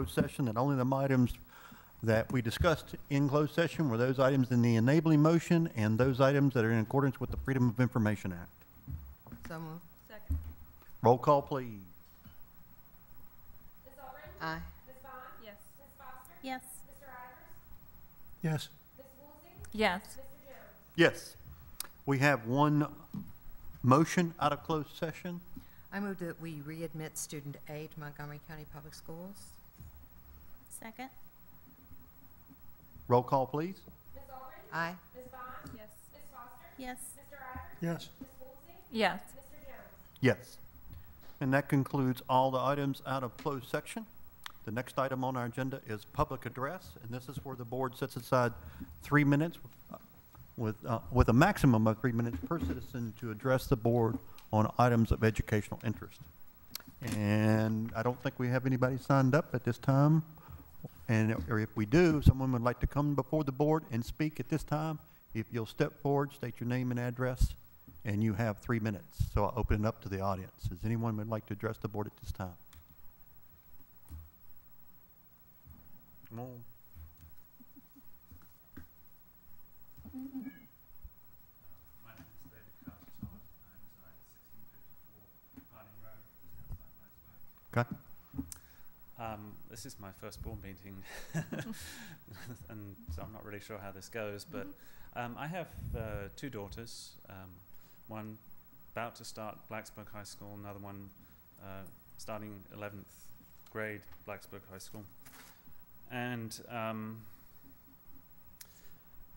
closed session, that only the items that we discussed in closed session were those items in the enabling motion and those items that are in accordance with the Freedom of Information Act. So moved. Second. Roll call, please. Ms. Allred? Aye. Ms. Vaughn? Yes. Ms. Foster? Yes. Mr. Ivers? Yes. Ms. Woolsey? Yes. Mr. Jones? Yes. We have one motion out of closed session. I move that we readmit student A to Montgomery County Public Schools. Second. Roll call, please. Ms. Allred? Aye. Ms. Vaughn? Yes. Ms. Foster? Yes. Mr. Ivers? Yes. Ms. Woolsey? Yes. Mr. Jones? Yes. And that concludes all the items out of closed section. The next item on our agenda is public address, and this is where the board sets aside 3 minutes with a maximum of 3 minutes per citizen to address the board on items of educational interest. And I don't think we have anybody signed up at this time. And or if we do, someone would like to come before the board and speak at this time, if you'll step forward, state your name and address, and you have 3 minutes. So I'll open it up to the audience. Does anyone would like to address the board at this time? Come on. My name is David Carter Todd. I reside at 1654 Harding Road, just outside Blacksburg. Okay. This is my first board meeting, and so I'm not really sure how this goes, but I have 2 daughters, one about to start Blacksburg High School, another one starting 11th grade Blacksburg High School. And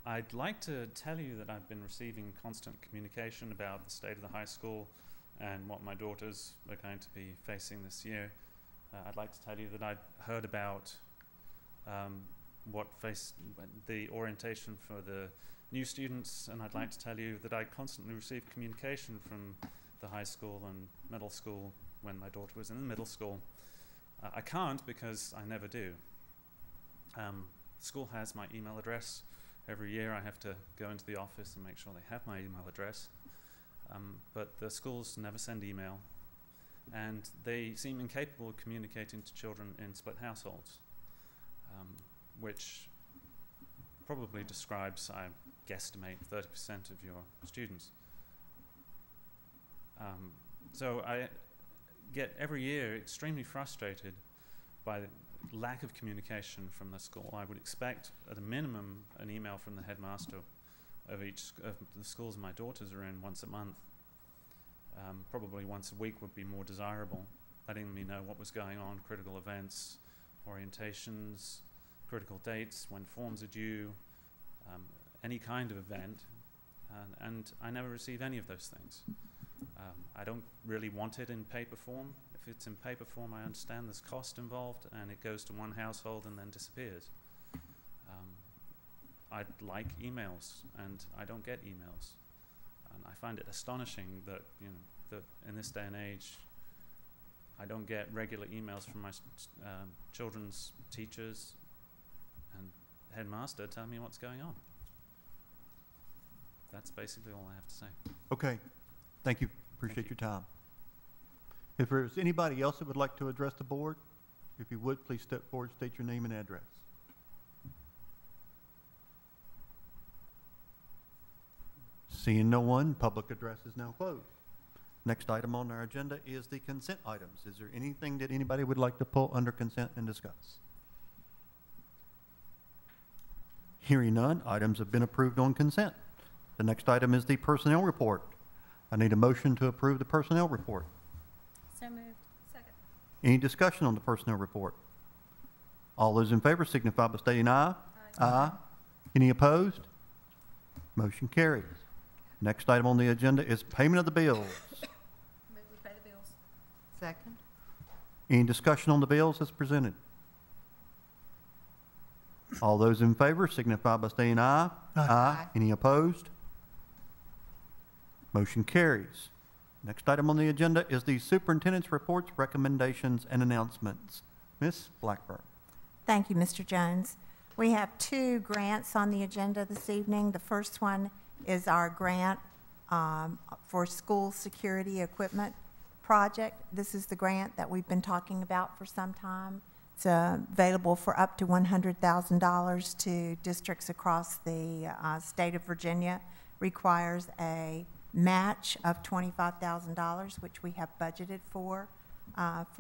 I'd like to tell you that I've been receiving constant communication about the state of the high school and what my daughters are going to be facing this year. I'd like to tell you that I'd heard about the orientation for the new students, and I'd like to tell you that I constantly receive communication from the high school and middle school when my daughter was in the middle school. I can't because I never do. School has my email address. Every year I have to go into the office and make sure they have my email address. But the schools never send email, and they seem incapable of communicating to children in split households, which probably describes, I guesstimate, 30% of your students. So I get every year extremely frustrated by the lack of communication from the school. I would expect at a minimum an email from the headmaster of each of the schools my daughters are in once a month. Probably once a week would be more desirable, letting me know what was going on, critical events, orientations, critical dates, when forms are due, any kind of event, and I never receive any of those things. I don't really want it in paper form. If it's in paper form, I understand there's cost involved, and it goes to one household and then disappears. I'd like emails, and I don't get emails. And I find it astonishing that, that in this day and age, I don't get regular emails from my children's teachers and headmaster telling me what's going on. That's basically all I have to say. Okay. Thank you. Appreciate your time. If there's anybody else that would like to address the board, if you would, please step forward, state your name and address. Seeing no one, public address is now closed. Next item on our agenda is the consent items. Is there anything that anybody would like to pull under consent and discuss? Hearing none, items have been approved on consent. The next item is the personnel report. I need a motion to approve the personnel report. So moved. Second. Any discussion on the personnel report? All those in favor signify by stating aye. Aye. Aye. Any opposed? Motion carries. Next item on the agenda is payment of the bills. Move we pay the bills. Second. Any discussion on the bills as presented? All those in favor signify by saying aye. Aye. Any opposed? Motion carries. Next item on the agenda is the superintendent's reports, recommendations, and announcements. Ms. Blackburn. Thank you, Mr. Jones. We have 2 grants on the agenda this evening. The first one is our grant for school security equipment project. This is the grant that we've been talking about for some time. It's available for up to $100,000 to districts across the state of Virginia. Requires a match of $25,000, which we have budgeted for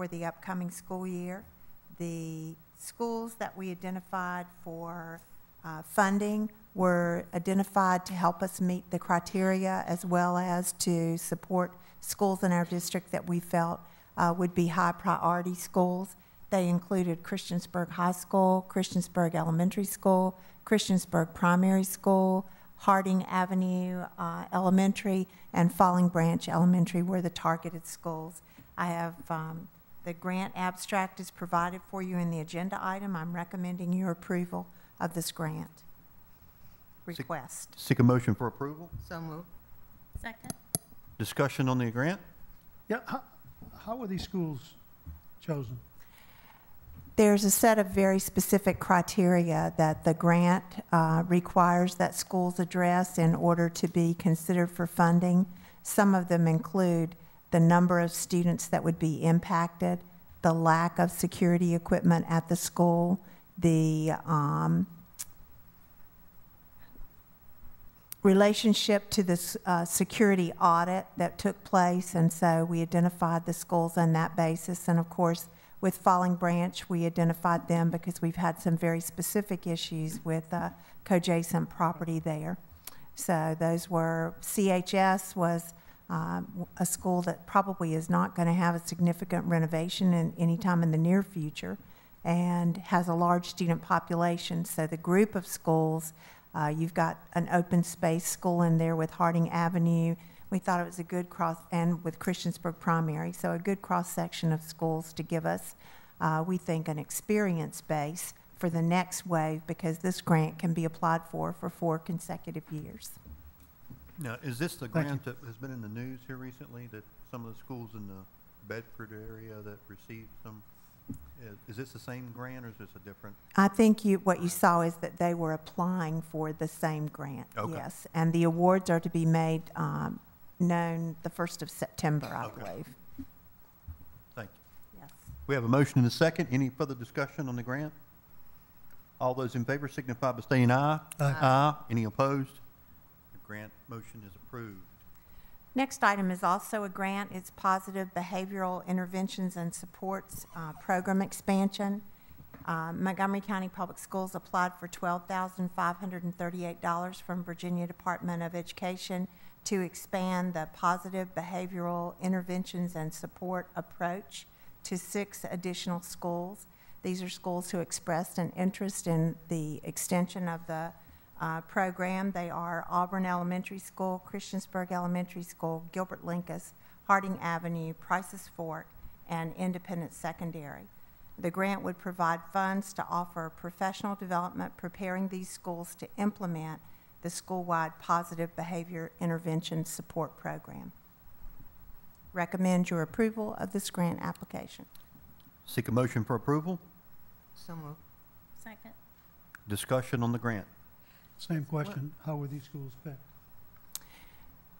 the upcoming school year. The schools that we identified for funding were identified to help us meet the criteria, as well as to support schools in our district that we felt would be high priority schools. They included Christiansburg High School, Christiansburg Elementary School, Christiansburg Primary School, Harding Avenue Elementary, and Falling Branch Elementary were the targeted schools. I have the grant abstract is provided for you in the agenda item. I'm recommending your approval of this grant request. Seek a motion for approval. So moved. Second. Discussion on the grant. Yeah, how were these schools chosen? There's a set of very specific criteria that the grant requires that schools address in order to be considered for funding. Some of them include the number of students that would be impacted, the lack of security equipment at the school, the relationship to the security audit that took place, and so we identified the schools on that basis. And of course, with Falling Branch, we identified them because we've had some very specific issues with co-adjacent property there. So those were, CHS was a school that probably is not going to have a significant renovation in any time in the near future, and has a large student population. So the group of schools, you've got an open space school in there with Harding Avenue. We thought it was a good cross, and with Christiansburg Primary, so a good cross-section of schools to give us, we think, an experience base for the next wave, because this grant can be applied for 4 consecutive years. Now, is this the Thank you. grant that has been in the news here recently, that some of the schools in the Bedford area that received some, is this the same grant, or is this a different? I think what you saw is that they were applying for the same grant, Okay. yes. And the awards are to be made known the 1st of September, I Okay. believe. Thank you. Yes. We have a motion and a second. Any further discussion on the grant? All those in favor signify by saying aye. Aye. Any opposed? The grant motion is approved. Next item is also a grant. It's Positive Behavioral Interventions and Supports Program Expansion. Montgomery County Public Schools applied for $12,538 from Virginia Department of Education to expand the Positive Behavioral Interventions and Support approach to 6 additional schools. These are schools who expressed an interest in the extension of the program. They are Auburn Elementary School, Christiansburg Elementary School, Gilbert Lincas, Harding Avenue, Price's Fork, and Independent Secondary. The grant would provide funds to offer professional development, preparing these schools to implement the school-wide Positive Behavior Intervention Support Program. Recommend your approval of this grant application. Seek a motion for approval. So moved. Second. Discussion on the grant. Same question, how were these schools picked?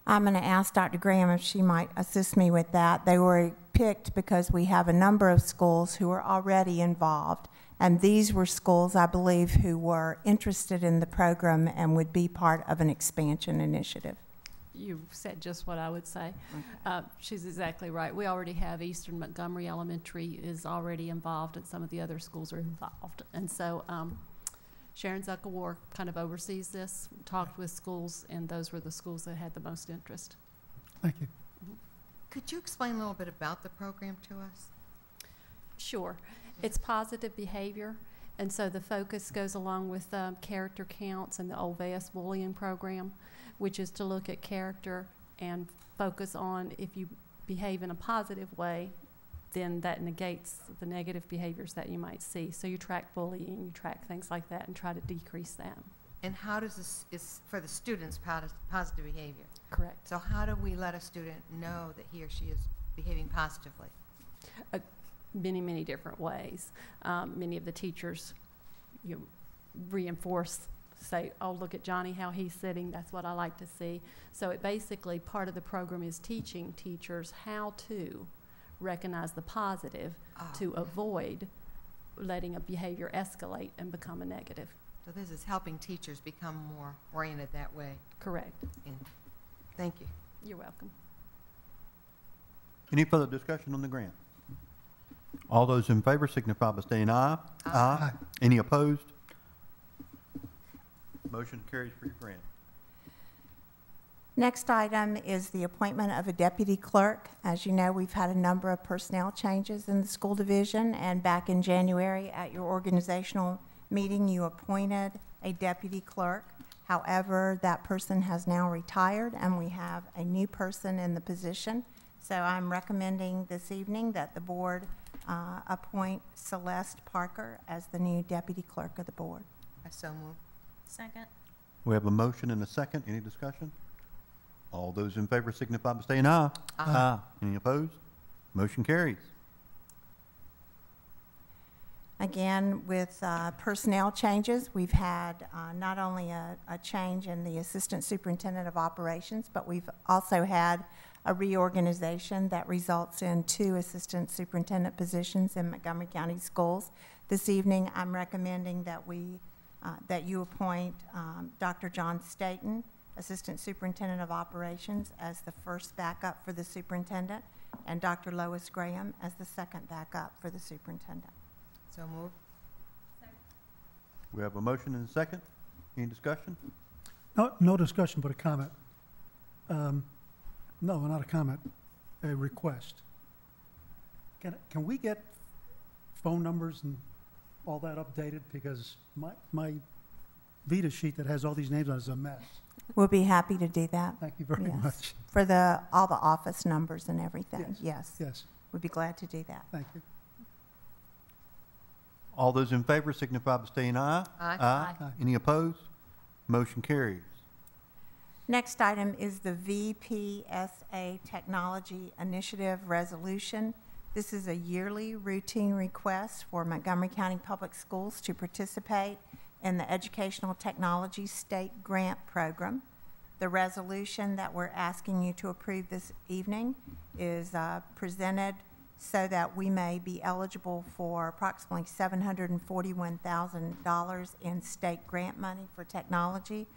I'm going to ask Dr. Graham if she might assist me with that. They were picked because we have a number of schools who are already involved, and these were schools, I believe, who were interested in the program and would be part of an expansion initiative. You said just what I would say. She's exactly right. We already have Eastern Montgomery Elementary is already involved, and some of the other schools are involved. And so Sharon Zuckerwar kind of oversees this, talked with schools, and those were the schools that had the most interest. Thank you. Could you explain a little bit about the program to us? Sure. It's positive behavior, and so the focus goes along with character counts and the Old Vest bullying program, which is to look at character and focus on if you behave in a positive way, then that negates the negative behaviors that you might see. So you track bullying, you track things like that, and try to decrease them. And how does this, is for the students, positive behavior? Correct. So how do we let a student know that he or she is behaving positively? Many, many different ways. Many of the teachers reinforce, say, oh, look at Johnny, how he's sitting. That's what I like to see. So it basically, part of the program is teaching teachers how to recognize the positive to avoid letting a behavior escalate and become a negative. So this is helping teachers become more oriented that way. Correct. And thank you. You're welcome. Any further discussion on the grant? All those in favor signify by saying aye. Aye. Any opposed? Motion carries for your grant. Next item is the appointment of a deputy clerk. As you know, we've had a number of personnel changes in the school division, and back in January at your organizational meeting, you appointed a deputy clerk. However, that person has now retired, and we have a new person in the position. So I'm recommending this evening that the board appoint Celeste Parker as the new deputy clerk of the board. I so move. Second. We have a motion and a second. Any discussion? All those in favor signify by saying aye. Aye. Any opposed? Motion carries. Again, with personnel changes, we've had not only a change in the Assistant Superintendent of Operations, but we've also had a reorganization that results in 2 Assistant Superintendent positions in Montgomery County Schools. This evening, I'm recommending that that you appoint Dr. John Staten, Assistant Superintendent of Operations, as the first backup for the superintendent, and Dr. Lois Graham as the second backup for the superintendent. So move. We have a motion and a second. Any discussion? No discussion, but a comment. No, not a comment, a request. Can we get phone numbers and all that updated? Because my Vita sheet that has all these names on it is a mess. We'll be happy to do that. Thank you very Yes. much. For all the office numbers and everything, yes. Yes, We'd be glad to do that. thank you. All those in favor signify by saying aye. Aye. Aye. Any opposed? Motion carries. Next item is the VPSA Technology Initiative Resolution. This is a yearly routine request for Montgomery County Public Schools to participate in the Educational Technology State Grant Program. The resolution that we're asking you to approve this evening is presented so that we may be eligible for approximately $741,000 in state grant money for technology,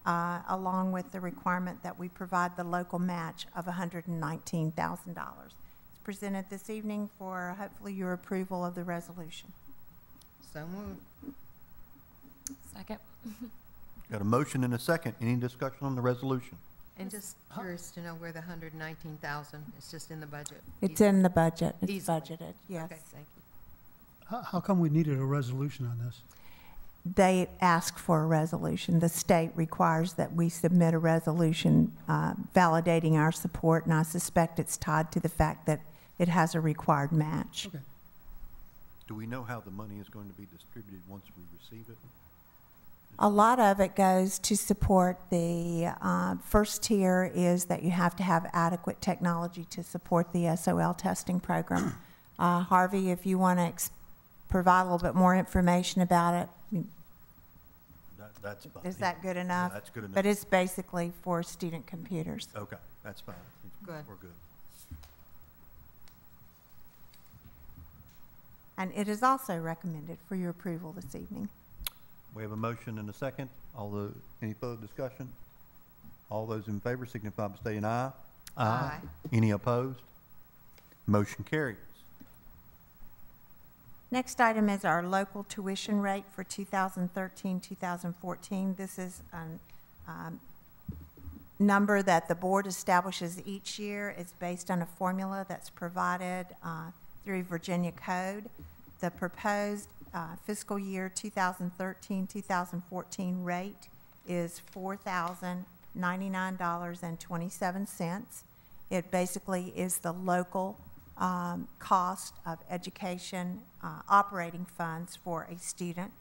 along with the requirement that we provide the local match of $119,000. It's presented this evening for hopefully your approval of the resolution. So move. Second. Got a motion and a second. Any discussion on the resolution? And just curious to know where the 119,000 is just in the budget. It's in the budget. It's Easily. budgeted, yes. Okay, thank you. How come we needed a resolution on this? They ask for a resolution. The state requires that we submit a resolution validating our support, and I suspect it's tied to the fact that it has a required match. Okay. Do we know how the money is going to be distributed once we receive it? A lot of it goes to support the first tier is that you have to have adequate technology to support the SOL testing program. Harvey, if you want to provide a little bit more information about it, That's fine. is that good enough? Yeah, that's good enough. But it's basically for student computers. Okay, that's fine. Good. We're good. And it is also recommended for your approval this evening. We have a motion and a second. Any further discussion? All those in favor signify by saying aye. Aye. Any opposed? Motion carries. Next item is our local tuition rate for 2013-2014. This is a number that the board establishes each year. It's based on a formula that's provided through Virginia Code. The proposed fiscal year 2013-2014 rate is $4,099.27. It basically is the local cost of education operating funds for a student.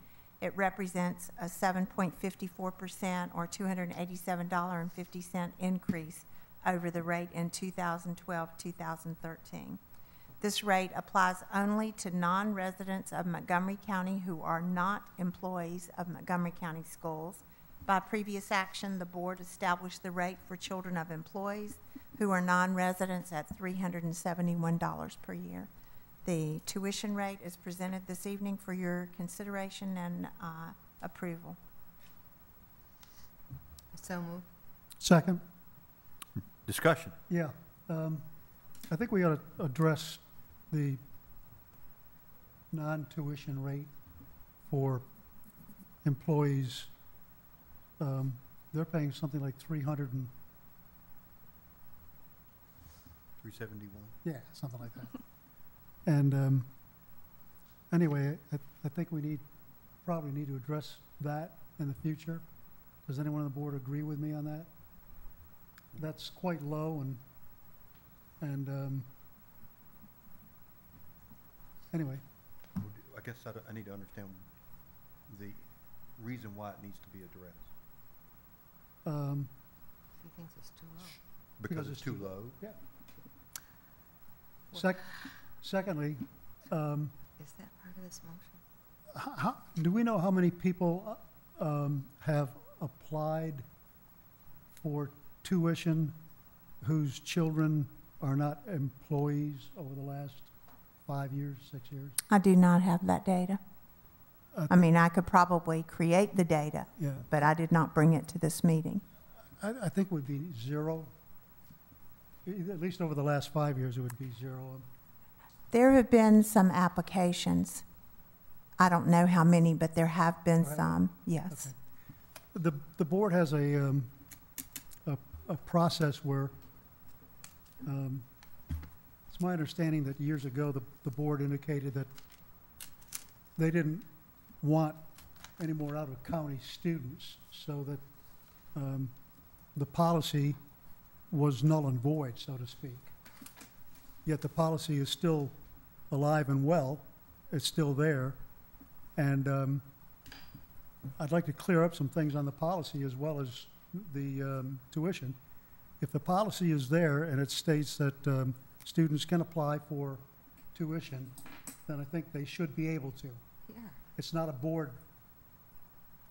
It represents a 7.54% or $287.50 increase over the rate in 2012-2013. This rate applies only to non-residents of Montgomery County who are not employees of Montgomery County Schools. By previous action, the board established the rate for children of employees who are non-residents at $371 per year. The tuition rate is presented this evening for your consideration and approval. So moved. Second? Discussion. Yeah. I think we ought to address the non-tuition rate for employees. They're paying something like 300 and, 371. yeah, something like that. And anyway, I think we probably need to address that in the future. Does anyone on the board agree with me on that? That's quite low and anyway, I guess I need to understand the reason why it needs to be addressed. He thinks it's too low. Because it's too low? Yeah. Secondly, Is that part of this motion? do we know how many people have applied for tuition whose children are not employees over the last 5 years, 6 years? I do not have that data. Uh, I mean, I could probably create the data, Yeah, but I did not bring it to this meeting. I think it would be zero. At least over the last 5 years, it would be zero. There have been some applications. I don't know how many, but there have been Right. some, yes. Okay. The board has a process where, it's my understanding that years ago, the board indicated that they didn't want any more out-of-county students, so that the policy was null and void, so to speak. Yet the policy is still alive and well. It's still there. And I'd like to clear up some things on the policy as well as the tuition. If the policy is there and it states that students can apply for tuition, then I think they should be able to. Yeah. It's not a board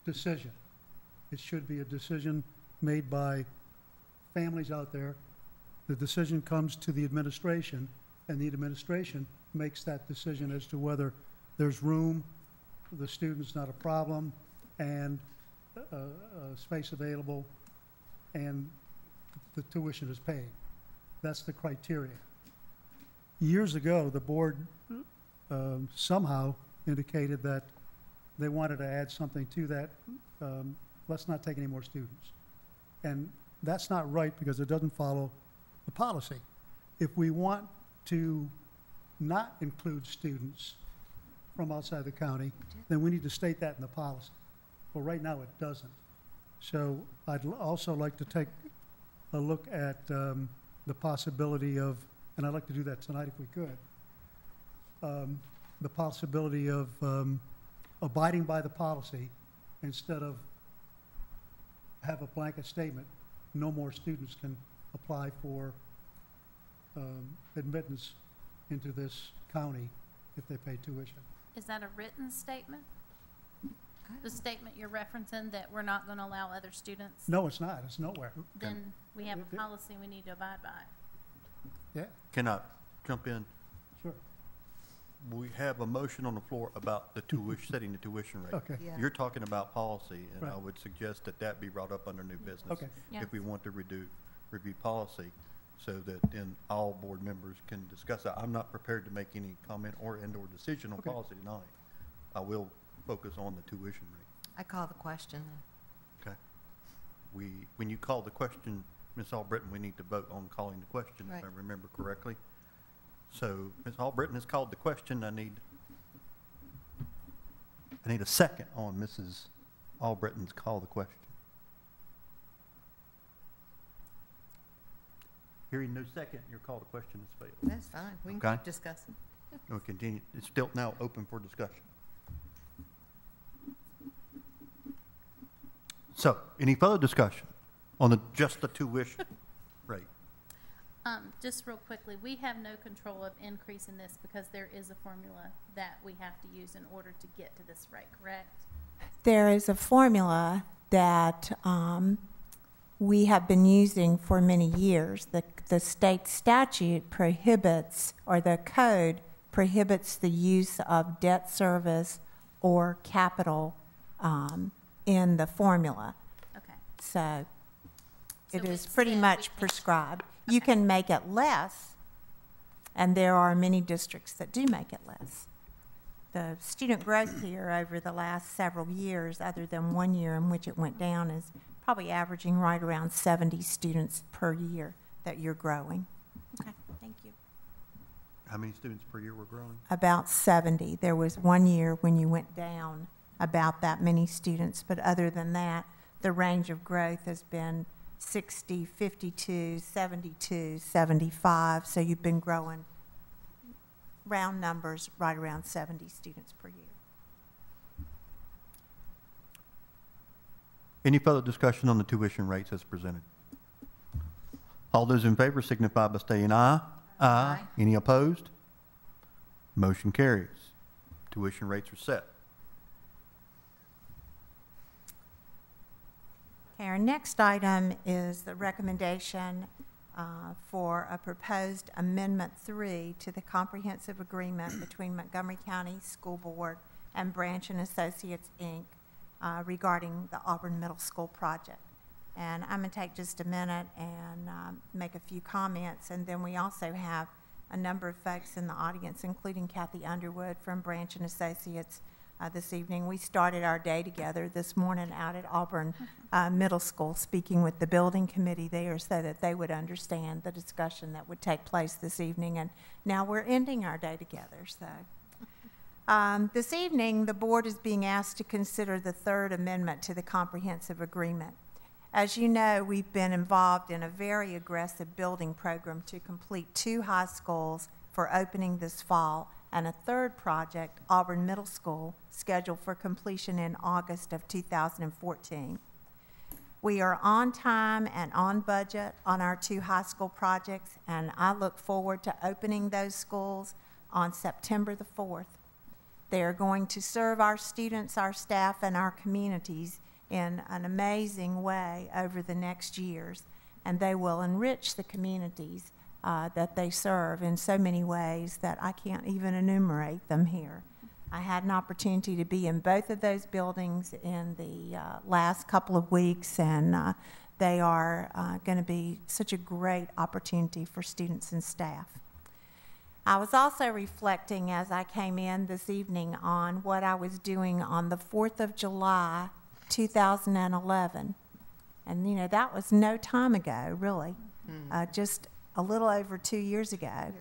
decision. It should be a decision made by families out there. The decision comes to the administration, and the administration makes that decision as to whether there's room, the student's not a problem, and space available, and the tuition is paid. That's the criteria. Years ago, the board somehow indicated that they wanted to add something to that, let's not take any more students. And that's not right because it doesn't follow the policy. If we want to not include students from outside the county, then we need to state that in the policy. Well, right now it doesn't. So I'd also like to take a look at the possibility of, and I'd like to do that tonight if we could, the possibility of abiding by the policy instead of have a blanket statement, no more students can apply for admittance into this county if they pay tuition. Is that a written statement? The statement you're referencing that we're not going to allow other students? No, it's not. It's nowhere. Then we have a policy we need to abide by. Yeah, Can I jump in? sure. We have a motion on the floor about the tuition, setting the tuition rate. Okay, Yeah. You're talking about policy, and I Right. would suggest that that be brought up under new business. okay. Yeah. If we want to review policy, so that then all board members can discuss it. I'm not prepared to make any comment or decision on Okay. policy tonight. I will focus on the tuition rate. I call the question. Okay. When you call the question, Ms. Albritton, we need to vote on calling the question, if I Right. remember correctly. So Ms. Albritton has called the question. I need a second on Mrs. Albritton's call the question. Hearing no second, your call to question is failed. That's fine. We can Okay. keep discussing. We'll continue. It's still now open for discussion. So, any further discussion on just the tuition rate? Just real quickly, we have no control of increasing this because there is a formula that we have to use in order to get to this rate, correct? There is a formula that we have been using for many years. The state statute prohibits, or the code prohibits the use of debt service or capital in the formula. Okay. So it So is it pretty said we much can- prescribed. You Okay. can make it less, and there are many districts that do make it less. The student growth here over the last several years, other than 1 year in which it went down, is probably averaging right around 70 students per year that you're growing. Okay, thank you. How many students per year were growing? About 70. There was 1 year when you went down about that many students, but other than that, the range of growth has been 60, 52, 72, 75, so you've been growing round numbers right around 70 students per year. Any further discussion on the tuition rates as presented? All those in favor signify by saying aye. Aye. Any opposed? Motion carries. Tuition rates are set. Okay, our next item is the recommendation for a proposed Amendment 3 to the comprehensive agreement between Montgomery County School Board and Branch and Associates, Inc. Regarding the Auburn Middle School project. And I'm going to take just a minute and make a few comments, and then we also have a number of folks in the audience, including Kathy Underwood from Branch and Associates this evening. We started our day together this morning out at Auburn Middle School, speaking with the building committee there so that they would understand the discussion that would take place this evening. And now we're ending our day together. So this evening, the board is being asked to consider the third amendment to the comprehensive agreement. As you know, we've been involved in a very aggressive building program to complete 2 high schools for opening this fall, and a third project, Auburn Middle School, scheduled for completion in August of 2014. We are on time and on budget on our 2 high school projects, and I look forward to opening those schools on September the 4th. They are going to serve our students, our staff, and our communities in an amazing way over the next years, and they will enrich the communities that they serve in so many ways that I can't even enumerate them here. I had an opportunity to be in both of those buildings in the last couple of weeks, and they are going to be such a great opportunity for students and staff. I was also reflecting as I came in this evening on what I was doing on the 4th of July, 2011. And, you know, that was no time ago, really, just a little over 2 years ago.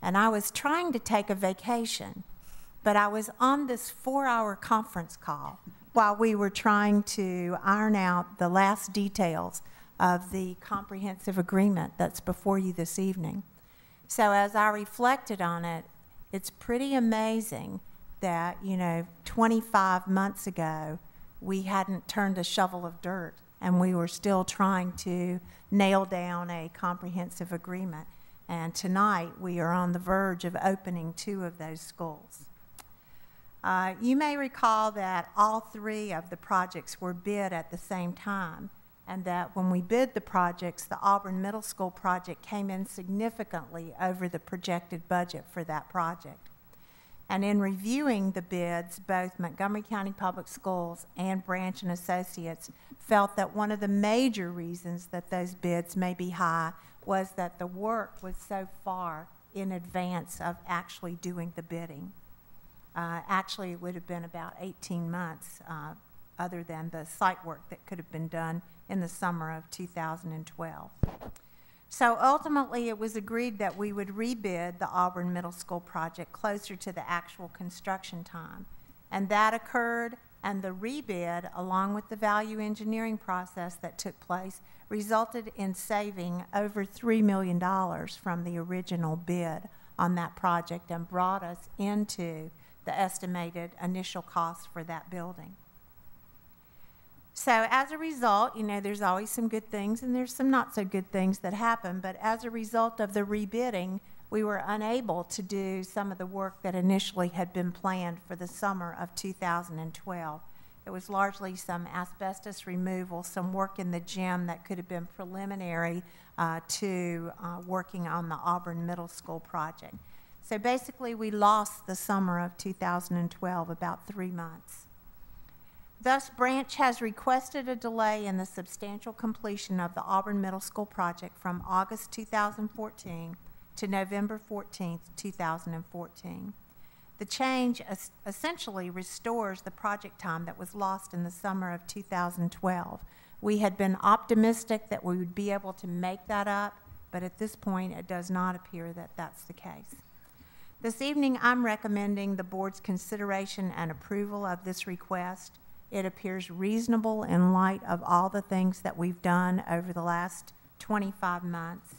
And I was trying to take a vacation, but I was on this 4-hour conference call while we were trying to iron out the last details of the comprehensive agreement that's before you this evening. So as I reflected on it, it's pretty amazing that, you know, 25 months ago, we hadn't turned a shovel of dirt, and we were still trying to nail down a comprehensive agreement. And tonight, we are on the verge of opening 2 of those schools. You may recall that all 3 of the projects were bid at the same time, and that when we bid the projects, the Auburn Middle School project came in significantly over the projected budget for that project. And in reviewing the bids, both Montgomery County Public Schools and Branch and Associates felt that one of the major reasons that those bids may be high was that the work was so far in advance of actually doing the bidding. Actually, it would have been about 18 months other than the site work that could have been done in the summer of 2012. So ultimately, it was agreed that we would rebid the Auburn Middle School project closer to the actual construction time. And that occurred, and the rebid, along with the value engineering process that took place, resulted in saving over $3 million from the original bid on that project and brought us into the estimated initial cost for that building. So as a result, you know, there's always some good things and there's some not so good things that happen, but as a result of the rebidding, we were unable to do some of the work that initially had been planned for the summer of 2012. It was largely some asbestos removal, some work in the gym that could have been preliminary to working on the Auburn Middle School project. So basically, we lost the summer of 2012, about 3 months. Thus, Branch has requested a delay in the substantial completion of the Auburn Middle School project from August 2014 to November 14th, 2014. The change essentially restores the project time that was lost in the summer of 2012. We had been optimistic that we would be able to make that up, but at this point, it does not appear that that's the case. This evening, I'm recommending the board's consideration and approval of this request. It appears reasonable in light of all the things that we've done over the last 25 months.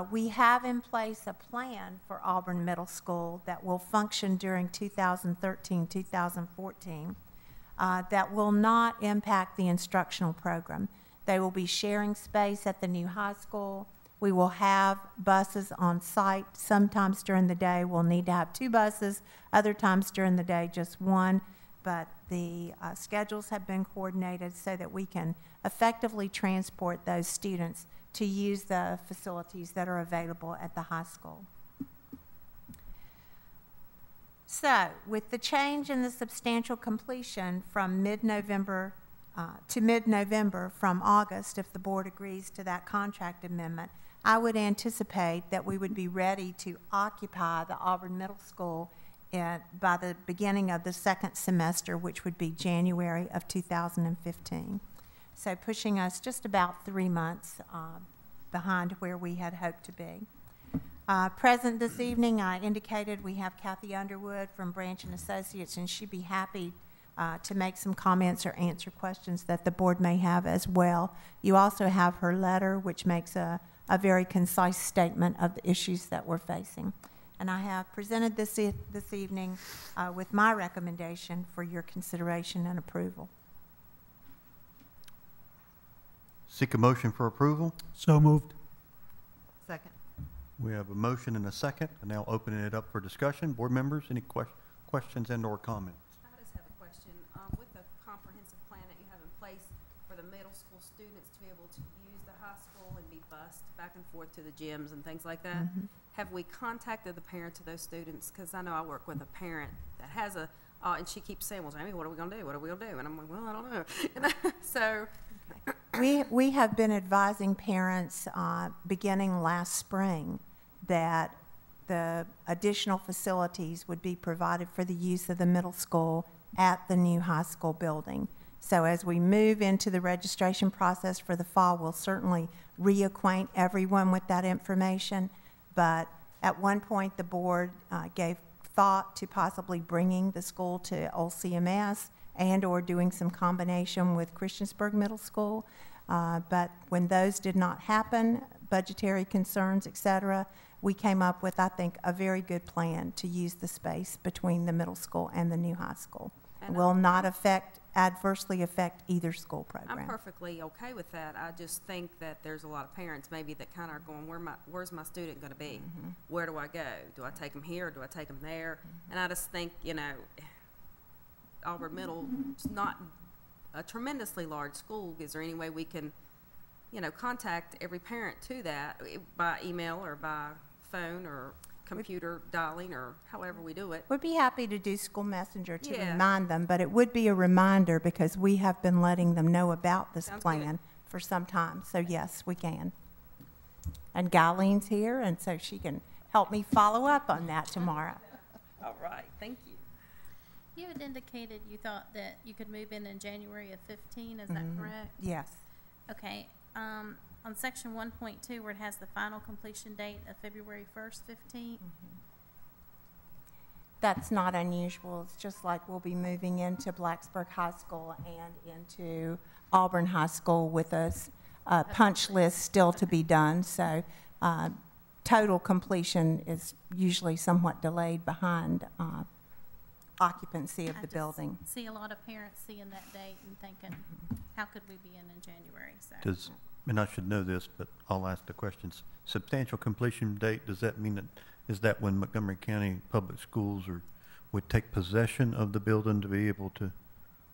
We have in place a plan for Auburn Middle School that will function during 2013-2014 that will not impact the instructional program. They will be sharing space at the new high school. We will have buses on site. Sometimes during the day, we'll need to have 2 buses. Other times during the day, just 1. But the schedules have been coordinated so that we can effectively transport those students to use the facilities that are available at the high school. So, with the change in the substantial completion from mid-November to mid-November from August, if the board agrees to that contract amendment, I would anticipate that we would be ready to occupy the Auburn Middle School by the beginning of the second semester, which would be January of 2015. So pushing us just about 3 months behind where we had hoped to be. Present this evening, I indicated we have Kathy Underwood from Branch & Associates, and she'd be happy to make some comments or answer questions that the board may have as well. You also have her letter, which makes a very concise statement of the issues that we're facing. And I have presented this evening with my recommendation for your consideration and approval. Seek a motion for approval. So moved. Second. We have a motion and a second, and now opening it up for discussion. Board members, any questions and/or comments? I just have a question. With the comprehensive plan that you have in place for the middle school students to be able to use the high school and be bused back and forth to the gyms and things like that, have we contacted the parents of those students? Because I know I work with a parent that has a, and she keeps saying, well, Jamie, what are we going to do? What are we going to do? And I'm like, well, I don't know. So We have been advising parents beginning last spring that the additional facilities would be provided for the use of the middle school at the new high school building. So as we move into the registration process for the fall, we'll certainly reacquaint everyone with that information. But at one point, the board gave thought to possibly bringing the school to Old CMS and or doing some combination with Christiansburg Middle School. But when those did not happen, budgetary concerns, et cetera, we came up with, I think, a very good plan to use the space between the middle school and the new high school. And Will not adversely affect either school program. I'm perfectly okay with that. I just think that there's a lot of parents maybe that kind of are going, where's my student going to be? Where do I go? Do I take them here or do I take them there? And I just think, you know, Auburn Middle is not a tremendously large school. Is there any way we can, you know, contact every parent to that by email or by phone or computer dialing or however we do it? We'd be happy to do school messenger to Yeah. remind them, but it would be a reminder because we have been letting them know about this Sounds plan for some time. So yes, we can. And Guilene's here, and so she can help me follow up on that tomorrow. All right, thank you. You had indicated you thought that you could move in January of 15, is that correct? Yes. Okay, on section 1.2 where it has the final completion date of February 1st, 15, That's not unusual. It's just like we'll be moving into Blacksburg High School and into Auburn High School with a punch list still to be done. So total completion is usually somewhat delayed behind occupancy of I the just building. see a lot of parents seeing that date and thinking, how could we be in January? So And I should know this, but I'll ask the questions. Substantial completion date, does that mean that, is that when Montgomery County Public Schools would take possession of the building to be able to?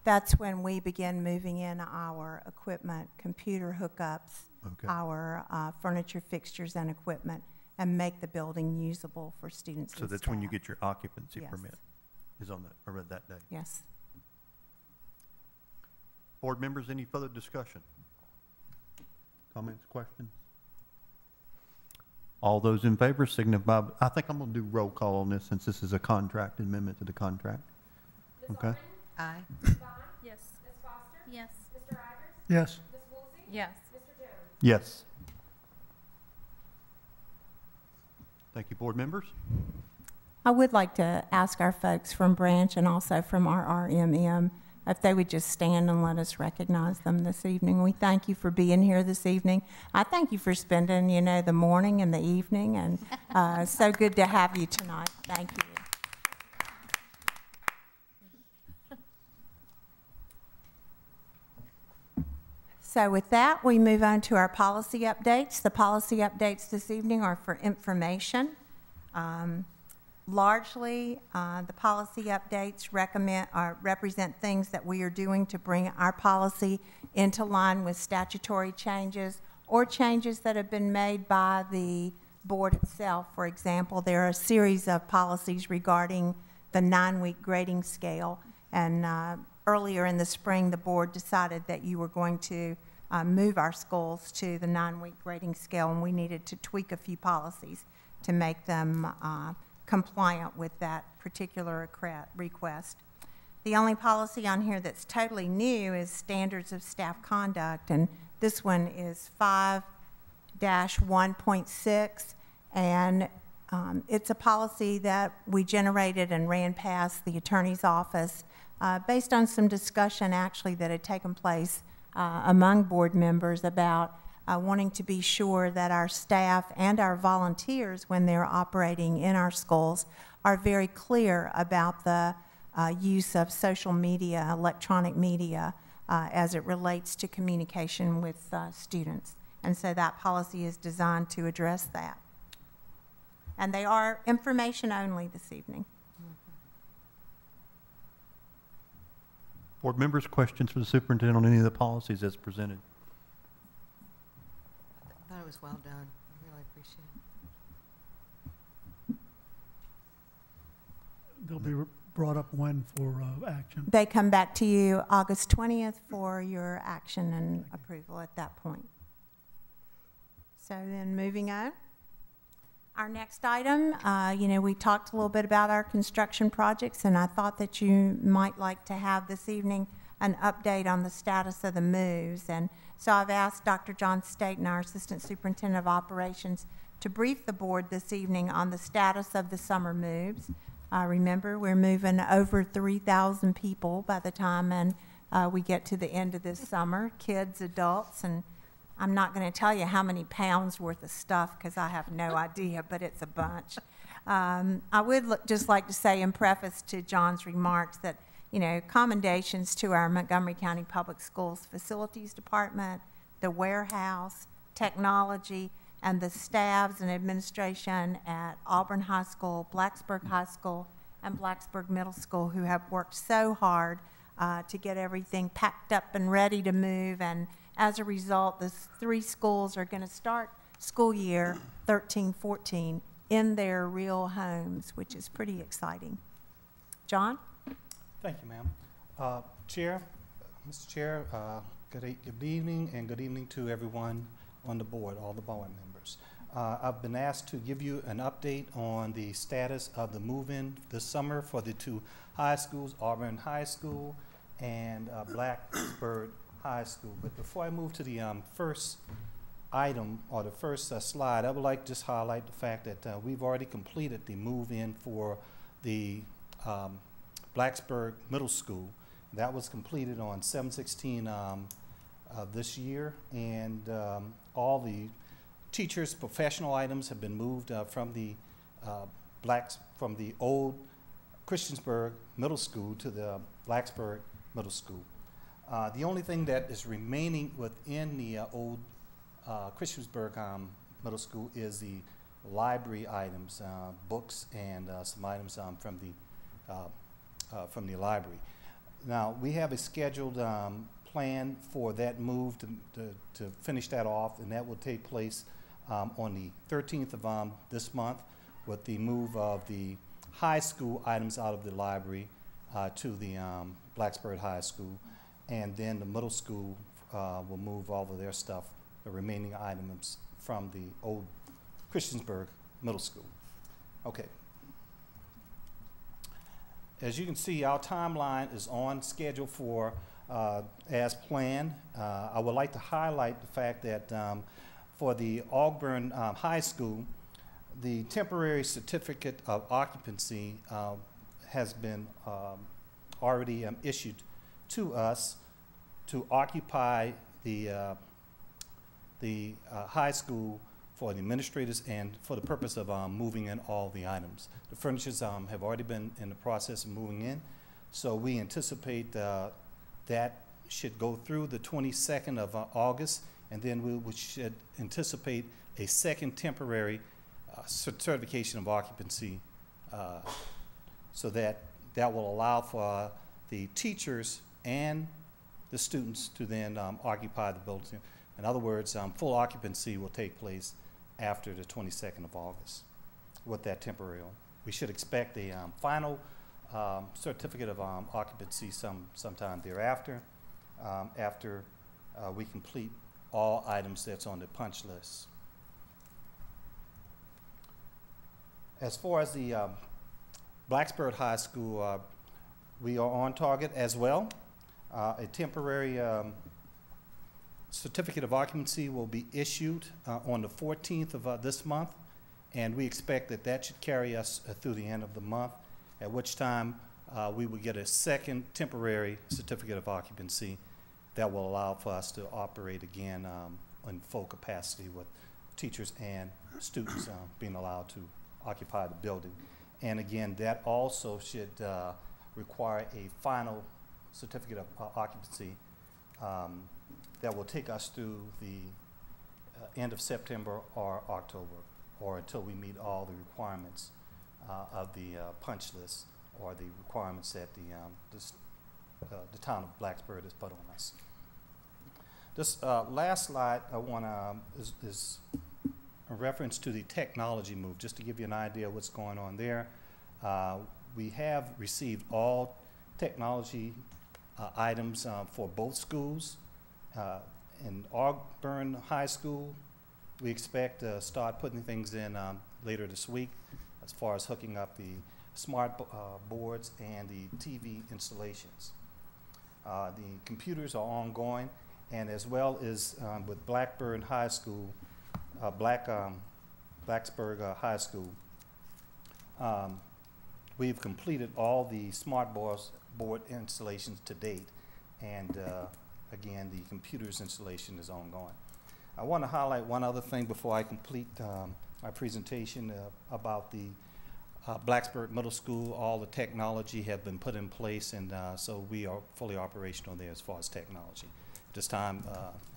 That's when we begin moving in our equipment, computer hookups, Okay. our furniture, fixtures, and equipment. and make the building usable for students and So staff. that's when you get your occupancy Yes. permit, is on that, I read that day. Yes. Board members, any further discussion? Comments, questions? All those in favor signify, I think I'm gonna do roll call on this since this is a contract, amendment to the contract. Ms. Okay. Albritton? Aye. Ms. Vaughn? Yes. Ms. Foster? Yes. Mr. Ivers? Yes. Ms. Woolsey? Yes. Mr. Jones? Yes. Thank you, board members. I would like to ask our folks from Branch and also from our RMM if they would just stand and let us recognize them this evening. We thank you for being here this evening. I thank you for spending, the morning and the evening, and so good to have you tonight. Thank you. So with that, we move on to our policy updates. The policy updates this evening are for information. Largely, the policy updates represent things that we are doing to bring our policy into line with statutory changes or changes that have been made by the board itself. For example, there are a series of policies regarding the 9-week grading scale, and earlier in the spring, the board decided that you were going to move our schools to the 9-week grading scale, and we needed to tweak a few policies to make them compliant with that particular request. The only policy on here that's totally new is standards of staff conduct, and this one is 5-1.6, and it's a policy that we generated and ran past the attorney's office based on some discussion actually that had taken place among board members about wanting to be sure that our staff and our volunteers, when they're operating in our schools, are very clear about the use of social media, electronic media, as it relates to communication with students. And so that policy is designed to address that. And they are information only this evening. Board members, questions for the superintendent on any of the policies as presented? I thought it was well done. I really appreciate it. They'll be brought up when for action? They come back to you August 20th for your action and approval at that point. So then moving on. Our next item, we talked a little bit about our construction projects, and I thought that you might like to have this evening an update on the status of the moves. And so I've asked Dr. John Staten, our Assistant Superintendent of Operations, to brief the board this evening on the status of the summer moves. Remember, we're moving over 3,000 people by the time we get to the end of this summer, kids, adults, and I'm not going to tell you how many pounds worth of stuff because I have no idea, but it's a bunch. I would just like to say in preface to John's remarks that, commendations to our Montgomery County Public Schools Facilities Department, the warehouse, technology, and the staffs and administration at Auburn High School, Blacksburg High School, and Blacksburg Middle School who have worked so hard to get everything packed up and ready to move. And as a result, the 3 schools are going to start school year 13-14 in their real homes, which is pretty exciting. John? Thank you, ma'am. Chair, Mr. Chair, good evening, and good evening to everyone on the board, all the board members. I've been asked to give you an update on the status of the move-in this summer for the 2 high schools, Auburn High School and Blacksburg High School. But before I move to the first item or the first slide, I would like to just highlight the fact that we've already completed the move-in for the Blacksburg Middle School. That was completed on 7/16 this year, and all the teachers' professional items have been moved from the old Christiansburg Middle School to the Blacksburg Middle School. The only thing that is remaining within the old Christiansburg Middle School is the library items, books, and some items from the library. Now, we have a scheduled plan for that move to finish that off, and that will take place on the 13th of this month with the move of the high school items out of the library to the Blacksburg High School. And then the middle school will move all of their stuff, the remaining items, from the old Christiansburg Middle School. Okay. As you can see, our timeline is on schedule for as planned. I would like to highlight the fact that for the Auburn High School, the temporary certificate of occupancy has been already issued to us to occupy the high school for the administrators and for the purpose of moving in all the items. The furnitures have already been in the process of moving in, so we anticipate that should go through the 22nd of August, and then we should anticipate a second temporary certification of occupancy so that will allow for the teachers and the students to then occupy the building. In other words, full occupancy will take place after the 22nd of August with that temporary. We should expect a final certificate of occupancy sometime thereafter, after we complete all items that's on the punch list. As far as the Blacksburg High School, we are on target as well. A temporary certificate of occupancy will be issued on the 14th of this month, and we expect that that should carry us through the end of the month, at which time we will get a second temporary certificate of occupancy that will allow for us to operate again in full capacity with teachers and students being allowed to occupy the building. And again, that also should require a final certificate of occupancy that will take us through the end of September or October, or until we meet all the requirements of the punch list or the requirements that the town of Blacksburg has put on us. This last slide I want to is a reference to the technology move, just to give you an idea of what's going on there. We have received all technology items for both schools. In Auburn High School, we expect to start putting things in later this week as far as hooking up the smart boards and the TV installations. The computers are ongoing, and as well as with Blacksburg High School, Blacksburg High School, we've completed all the smart board installations to date, and again, the computers installation is ongoing. I want to highlight one other thing before I complete my presentation about the Blacksburg Middle School. All the technology have been put in place, and so we are fully operational there as far as technology. At this time,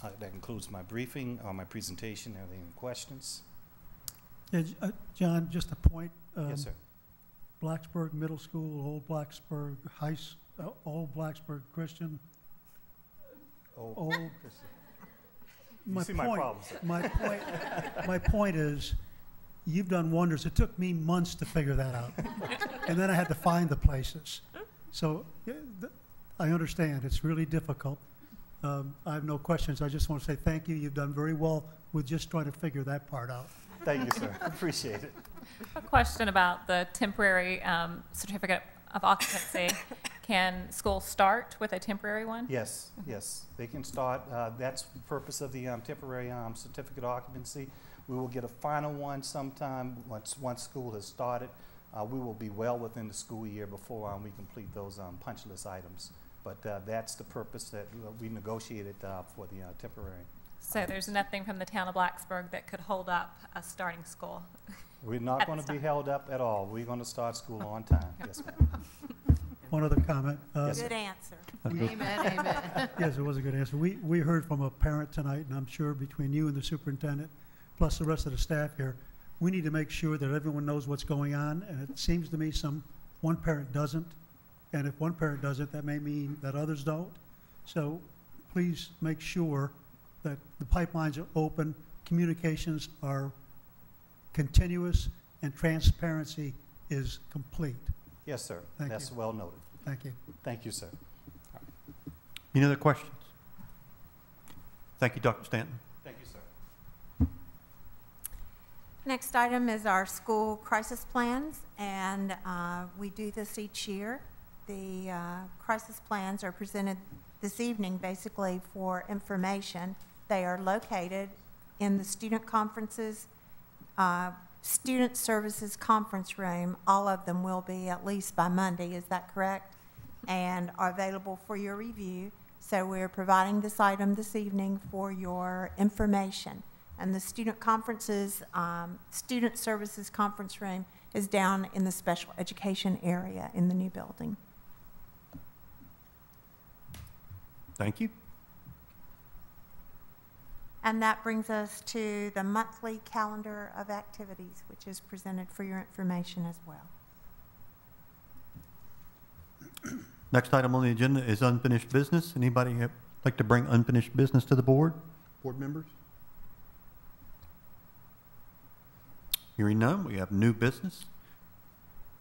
that concludes my briefing, my presentation. Are there any questions? Yeah, John, just a point. Yes, sir. Blacksburg Middle School, Old Blacksburg Old Blacksburg Christian. Old. You see my problem, sir. My point is, you've done wonders. It took me months to figure that out, and then I had to find the places. So I understand it's really difficult. I have no questions. I just want to say thank you. You've done very well with just trying to figure that part out. Thank you, sir. Appreciate it. A question about the temporary certificate of occupancy. Can schools start with a temporary one? Yes, yes, they can start. That's the purpose of the temporary certificate of occupancy. We will get a final one sometime once school has started. We will be well within the school year before we complete those punch list items. But that's the purpose that we negotiated for the temporary. So there's nothing from the town of Blacksburg that could hold up a starting school? We're not going to be held up at all. We're going to start school on time. Yes, ma'am. One other comment. Yes, Good answer. Amen, amen. Yes, it was a good answer. We heard from a parent tonight, and I'm sure between you and the superintendent, plus the rest of the staff here, we need to make sure that everyone knows what's going on, and it seems to me one parent doesn't, and if one parent doesn't, that may mean that others don't. So please make sure that the pipelines are open, communications are continuous and transparency is complete. Yes, sir. Thank That's you. well noted. Thank you. Thank you, sir. Any other questions? Thank you, Dr. Stanton. Thank you, sir. Next item is our school crisis plans, and we do this each year. The crisis plans are presented this evening basically for information. They are located in the student conferences, student services conference room. All of them will be at least by Monday, is that correct? And are available for your review. So we're providing this item this evening for your information. And the student conferences, student services conference room is down in the special education area in the new building. Thank you. And that brings us to the monthly calendar of activities, which is presented for your information as well. Next item on the agenda is unfinished business. Anybody like to bring unfinished business to the board? Board members? Hearing none, we have new business.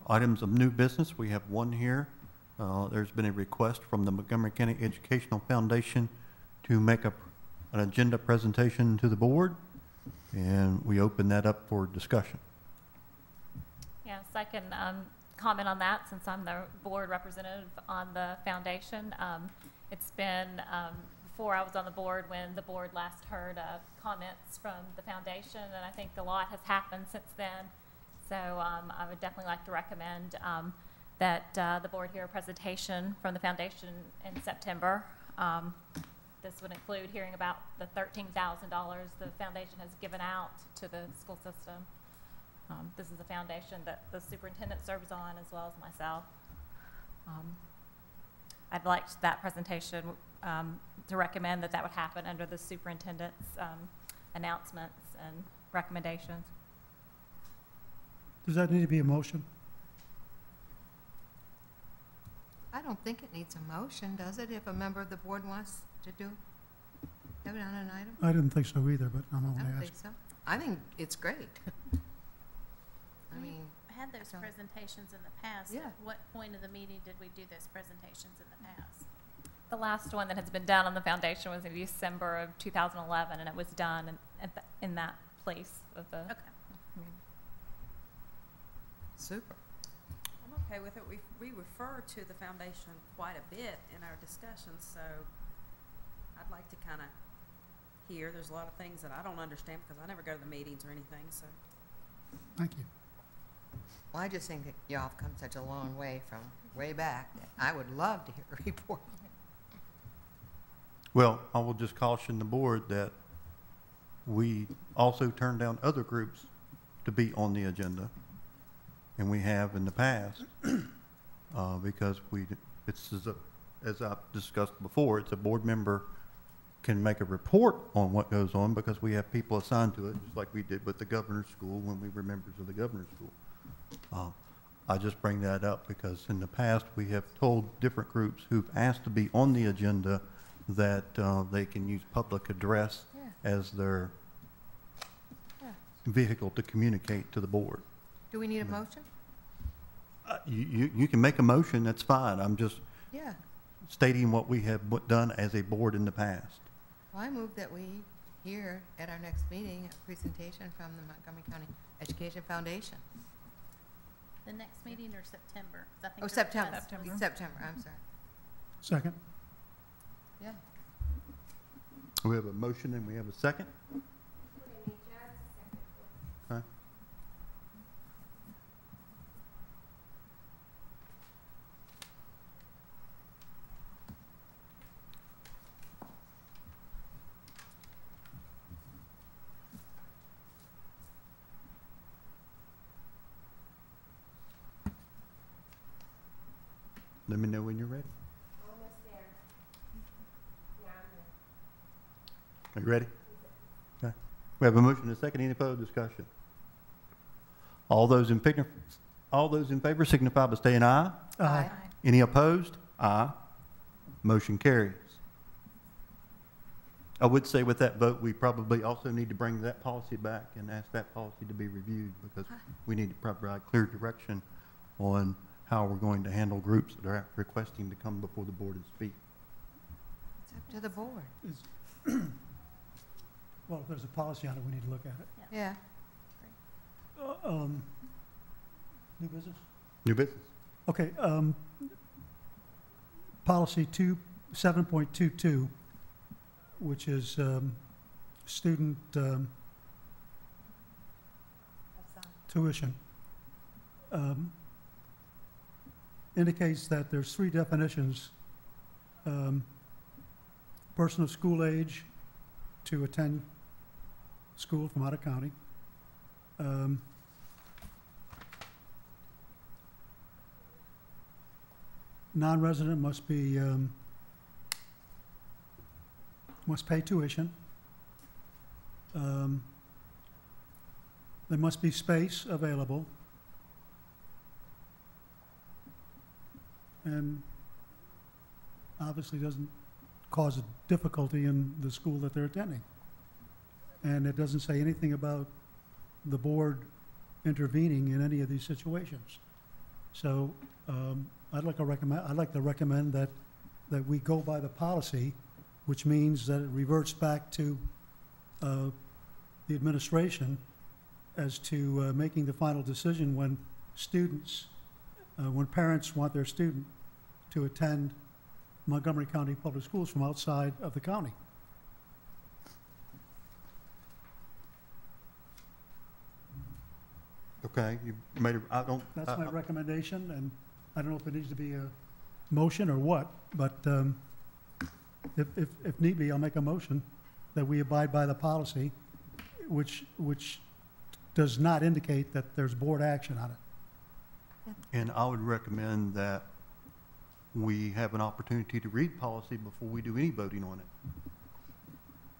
Items of new business, we have one here. There's been a request from the Montgomery County Educational Foundation to make an agenda presentation to the board, and we open that up for discussion. Yes, I can comment on that since I'm the board representative on the foundation. It's been before I was on the board when the board last heard comments from the foundation, and I think a lot has happened since then. So I would definitely like to recommend that the board hear a presentation from the foundation in September. This would include hearing about the $13,000 the foundation has given out to the school system. This is a foundation that the superintendent serves on, as well as myself. I'd like that presentation to recommend that would happen under the superintendent's announcements and recommendations. Does that need to be a motion? I don't think it needs a motion, does it, if a member of the board wants to have it on an item? I didn't think so either, but I'm I only don't think asking. so. I think it's great. I mean, Had those So- presentations in the past. Yeah. At what point of the meeting did we do those presentations in the past? The last one that has been done on the foundation was in December of 2011, and it was done in that place of the. Okay. super. I'm okay with it. We refer to the foundation quite a bit in our discussions, so I'd like to kind of hear. There's a lot of things that I don't understand because I never go to the meetings or anything, so. Thank you. Well, I just think that y'all have come such a long way from way back that I would love to hear a report. Well, I will just caution the board that we also turn down other groups to be on the agenda, and we have in the past, because as I've discussed before, it's a board member can make a report on what goes on because we have people assigned to it, just like we did with the governor's school when we were members of the governor's school. I just bring that up because in the past, we have told different groups who've asked to be on the agenda that they can use public address as their vehicle to communicate to the board. Do we need a motion? You can make a motion, that's fine. I'm just Yeah. stating what we have done as a board in the past. Well, I move that we hear at our next meeting a presentation from the Montgomery County Education Foundation. The next meeting or September? 'Cause I think Oh, they're September. last week. September, I'm sorry. Second? Yeah. We have a motion and we have a second. Huh? Let me know when you're ready. Are you ready? Okay. We have a motion and a second. Any further discussion? All those in favor signify by saying aye. Aye. Any opposed? Aye. Motion carries. I would say with that vote, we probably also need to bring that policy back and ask that policy to be reviewed, because we need to provide clear direction on how we're going to handle groups that are requesting to come before the board and speak. It's up to the board. Well, if there's a policy on it, we need to look at it. Yeah. New business? New business. Okay, policy 7.22, which is student tuition, indicates that there's 3 definitions: person of school age to attend school from out of county, non-resident must be must pay tuition. There must be space available, and obviously doesn't cause a difficulty in the school that they're attending. And it doesn't say anything about the board intervening in any of these situations. So I'd like to recommend that we go by the policy, which means that it reverts back to the administration as to making the final decision when students, when parents want their student to attend Montgomery County Public Schools from outside of the county. Okay, you made it, I don't. That's my recommendation, and I don't know if it needs to be a motion or what, but if need be, I'll make a motion that we abide by the policy, which does not indicate that there's board action on it. And I would recommend that we have an opportunity to read policy before we do any voting on it.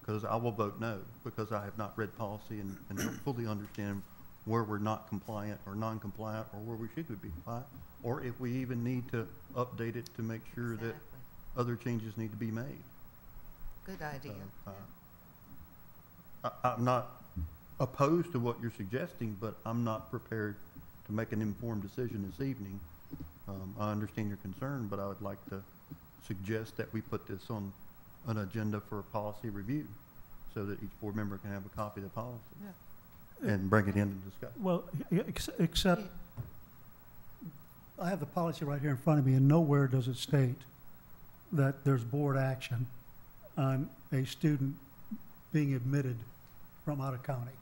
Because I will vote no, because I have not read policy and don't fully understand where we're not compliant or non-compliant, or where we should be compliant, or if we even need to update it to make sure that other changes need to be made. Good idea. I'm not opposed to what you're suggesting, but I'm not prepared to make an informed decision this evening. I understand your concern, but I would like to suggest that we put this on an agenda for a policy review so that each board member can have a copy of the policy. Yeah. And bring it in and discuss. Well, except, I have the policy right here in front of me, and nowhere does it state that there's board action on a student being admitted from out of county.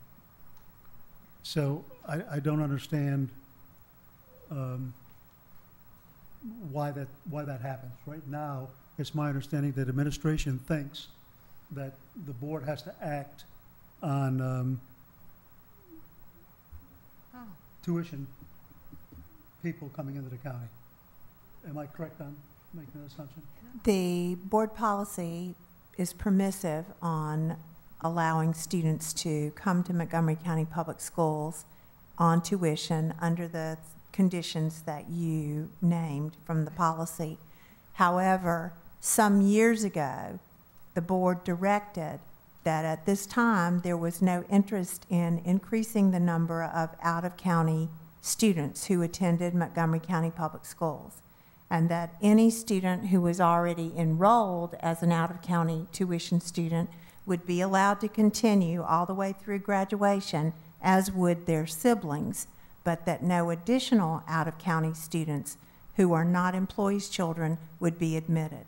So I don't understand why that happens. Right now, it's my understanding that administration thinks that the board has to act on tuition people coming into the county. Am I correct on making that assumption? The board policy is permissive on allowing students to come to Montgomery County Public Schools on tuition under the conditions that you named from the policy. However, some years ago, the board directed that at this time there was no interest in increasing the number of out-of-county students who attended Montgomery County Public Schools, and that any student who was already enrolled as an out-of-county tuition student would be allowed to continue all the way through graduation, as would their siblings, but that no additional out-of-county students who are not employees' children would be admitted.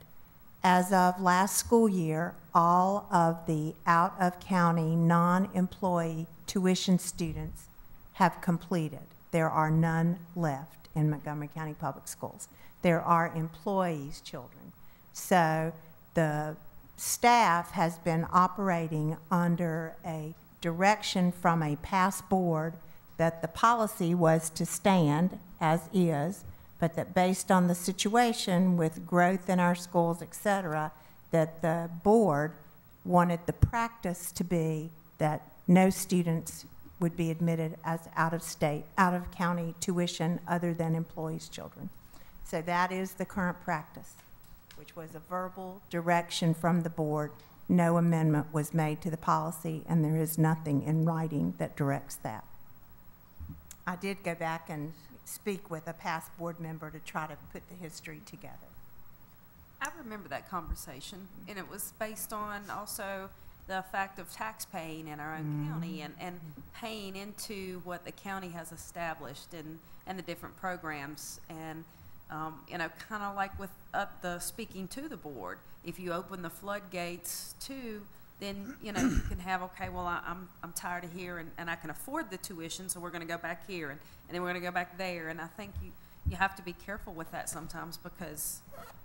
As of last school year, all of the out-of-county non-employee tuition students have completed. There are none left in Montgomery County Public Schools. There are employees' children. So the staff has been operating under a direction from a past board that the policy was to stand as is, but that based on the situation with growth in our schools, et cetera, that the board wanted the practice to be that no students would be admitted as out-of-state, out-of-county tuition other than employees' children. So that is the current practice, which was a verbal direction from the board no amendment was made to the policy, and there is nothing in writing that directs that. I did go back and speak with a past board member to try to put the history together. I remember that conversation, and it was based on also the fact of tax paying in our own county and paying into what the county has established and the different programs. And, you know, kind of like with the speaking to the board, if you open the floodgates to, then, you know, you can have, okay, well, I'm tired of here and I can afford the tuition, so we're going to go back here and then we're going to go back there. And I think you have to be careful with that sometimes, because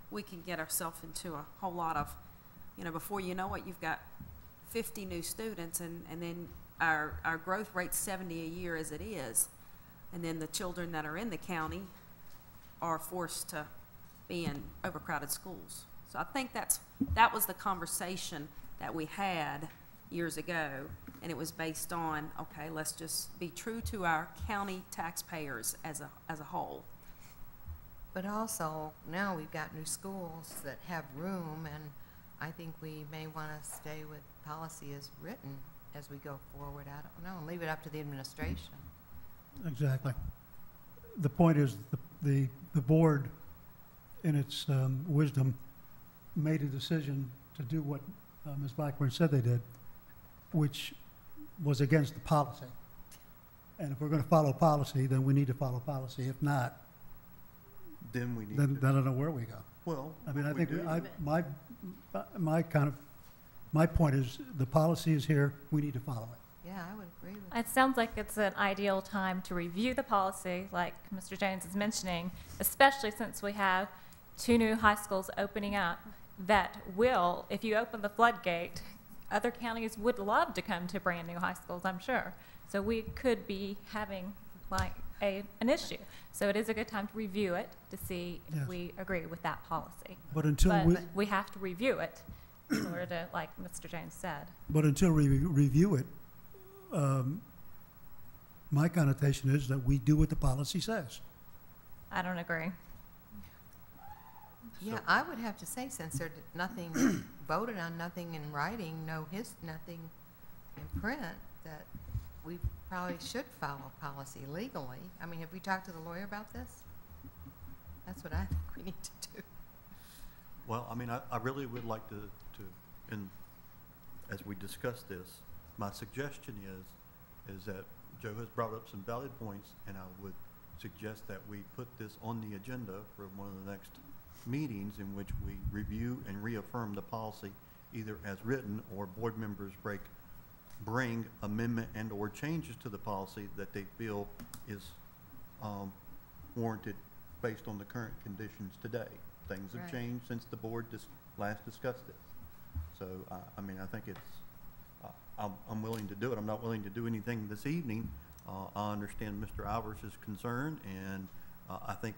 we can get ourselves into a whole lot of, you know, before you know it, you've got 50 new students, and then our growth rate's 70 a year as it is, and then the children that are in the county are forced to be in overcrowded schools. So I think that was the conversation that we had years ago, and it was based on, okay, let's just be true to our county taxpayers as a whole. But also, now we've got new schools that have room, and I think we may want to stay with policy as written as we go forward. I don't know, and leave it up to the administration. Exactly. The point is, the board, in its wisdom, made a decision to do what Ms. Blackburn said they did, which was against the policy. And if we're going to follow policy, then we need to follow policy. If not, Then we need then to, I don't know where we go. well, I mean, I we think do. my point is, the policy is here, we need to follow it. Yeah, I would agree with that. It sounds like it's an ideal time to review the policy, like Mr. Jones is mentioning, especially since we have 2 new high schools opening up that will, if you open the floodgate, other counties would love to come to brand new high schools, I'm sure. So we could be having like an issue. So it is a good time to review it to see if Yes. we agree with that policy. But until we, But we have to review it in order to, like Mr. Jones said. review it, my connotation is that we do what the policy says. I don't agree. Yeah, I would have to say, since there's nothing voted on, nothing in writing, nothing in print, that we probably should follow policy legally. I mean, have we talked to the lawyer about this? That's what I think we need to do. Well, I mean, I really would like to, and as we discuss this, my suggestion is that Joe has brought up some valid points, and I would suggest that we put this on the agenda for one of the next meetings in which we review and reaffirm the policy, either as written or board members bring amendment and or changes to the policy that they feel is warranted based on the current conditions today. Things have Right. changed since the board last discussed this. So, I mean, I think it's, I'm willing to do it. I'm not willing to do anything this evening. I understand Mr. Alvarez's concern, and I think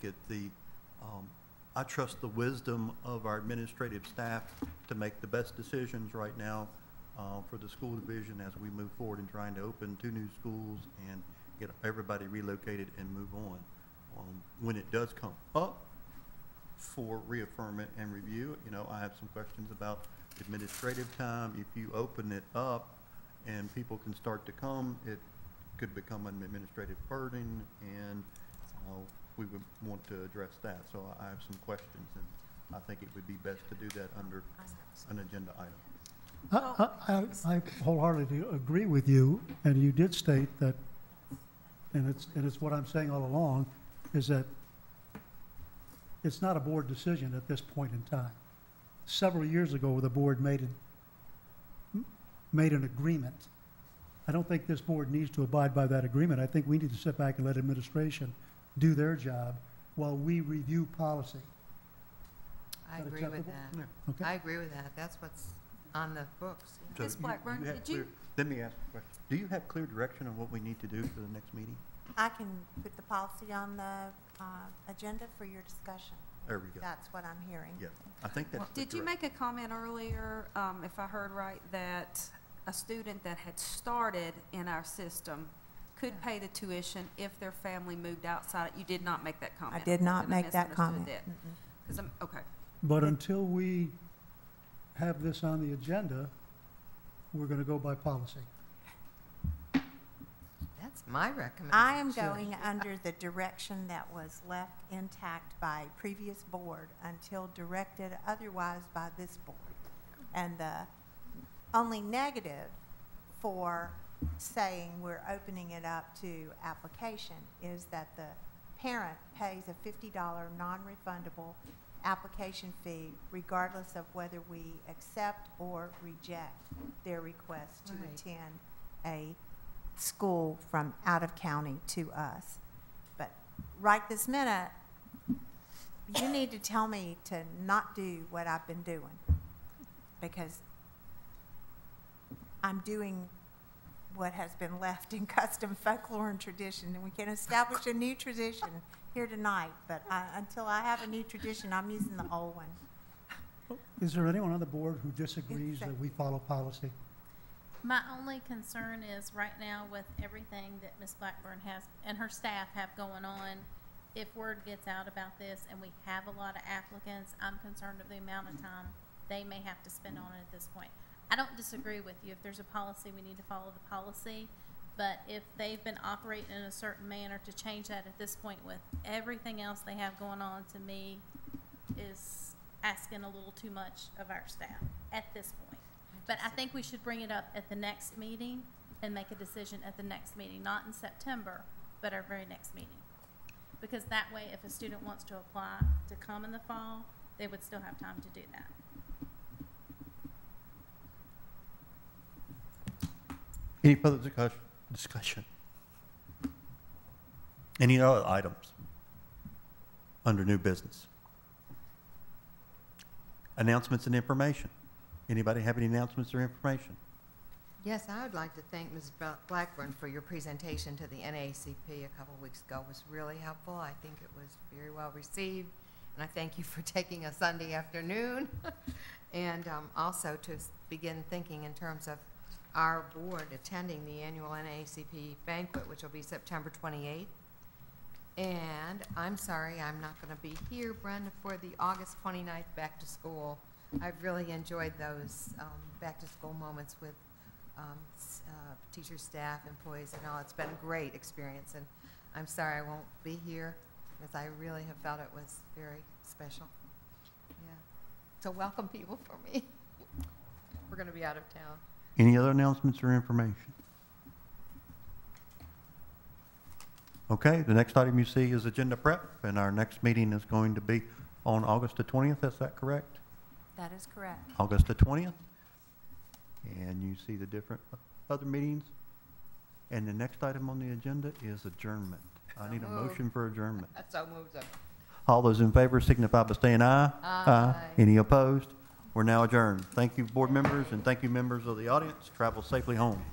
I trust the wisdom of our administrative staff to make the best decisions right now for the school division as we move forward in trying to open 2 new schools and get everybody relocated and move on. When it does come up for reaffirmment and review, you know, I have some questions about administrative time. If you open it up and people can start to come, it could become an administrative burden, and we would want to address that. So I have some questions, and I think it would be best to do that under an agenda item. I wholeheartedly agree with you, and you did state that, and it's what I'm saying all along, is that it's not a board decision at this point in time. Several years ago, the board made an agreement. I don't think this board needs to abide by that agreement. I think we need to sit back and let administration do their job while we review policy. I Is that agree with acceptable? that. Okay? I agree with that. That's what's on the books. So Ms. Blackburn, have did you- Let me ask a question. Do you have clear direction on what we need to do for the next meeting? I can put the policy on the agenda for your discussion. There we go. That's what I'm hearing. Yeah, I think that's the Did you direct- make a comment earlier, if I heard right, that a student that had started in our system could pay the tuition if their family moved outside? You did not make that comment. I did not Then I make that misunderstood comment. that. Mm-mm. 'Cause okay. But until we have this on the agenda, we're going to go by policy. That's my recommendation. I am going under the direction that was left intact by previous board until directed otherwise by this board. And the only negative for saying we're opening it up to application is that the parent pays a $50 non-refundable application fee regardless of whether we accept or reject their request to Right. attend a school from out of county to us. But right this minute, you need to tell me to not do what I've been doing, because I'm doing what has been left in custom folklore and tradition, and we can establish a new tradition here tonight, but until I have a new tradition, I'm using the old one. Is there anyone on the board who disagrees that we follow policy? My only concern is right now with everything that Ms. Blackburn has and her staff have going on, if word gets out about this and we have a lot of applicants, I'm concerned of the amount of time they may have to spend on it at this point. I don't disagree with you. If there's a policy, we need to follow the policy. But if they've been operating in a certain manner, to change that at this point with everything else they have going on, to me, is asking a little too much of our staff at this point. But I think we should bring it up at the next meeting and make a decision at the next meeting, not in September, but our very next meeting. Because that way, if a student wants to apply to come in the fall, they would still have time to do that. Any further discussion? Any other items under new business? Announcements and information. Anybody have any announcements or information? Yes, I would like to thank Ms. Blackburn for your presentation to the NAACP a couple of weeks ago. It was really helpful. I think it was very well received. And I thank you for taking a Sunday afternoon. And also to begin thinking in terms of our board attending the annual NAACP banquet, which will be September 28th. And I'm sorry I'm not going to be here, Brenda, for the August 29th back to school. I've really enjoyed those back to school moments with teachers, staff, employees, and all. It's been a great experience, and I'm sorry I won't be here because I really have felt it was very special. Yeah. So welcome people for me. We're going to be out of town. Any other announcements or information? Okay, the next item you see is agenda prep, and our next meeting is going to be on August the 20th. Is that correct? That is correct. August the 20th. And you see the different other meetings. And the next item on the agenda is adjournment. I need a motion for adjournment. So moved. All those in favor signify by saying aye. Aye. Any opposed? We're now adjourned. Thank you, board members, and thank you, members of the audience. Travel safely home.